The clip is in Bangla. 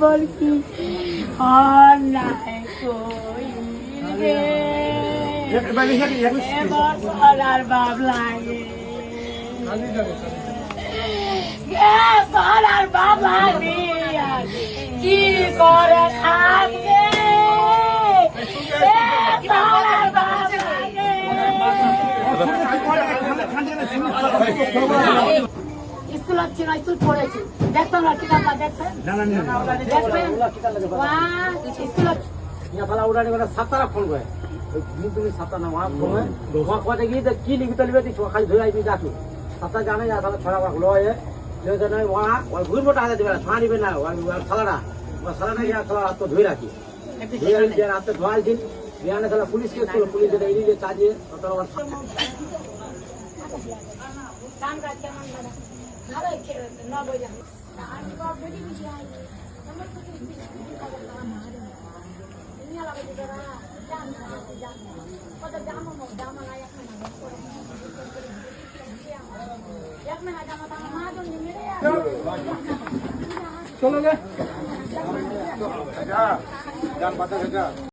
बोल की और नाय कोई रे सोनार बाप लागे सोनार बाप लागे की करे खागे सोनार बाप लागे স্কুল হচ্ছে না স্কুল পড়েছি দেখতো না কিতাবটা দেখতে স্কুল ফেলা উড়ানি করে সাতারা ফোন করে তুমি সাতা না ফোন করে গিয়ে কি লিখিতে লিখে দিচ্ছ খালি ধরে আইবি যাকে সাতা জানে যা তাহলে ছড়া হলো ওই ঘুরবো টাকা দিবে না ছোঁয়া নিবে না সালাটা সালাটা গিয়ে খেলা হাত ধুয়ে রাখি হাতে ধোয়াল দিন বিহানে খেলা পুলিশকে পুলিশ যেটা এড়িয়ে কাজে চলো গে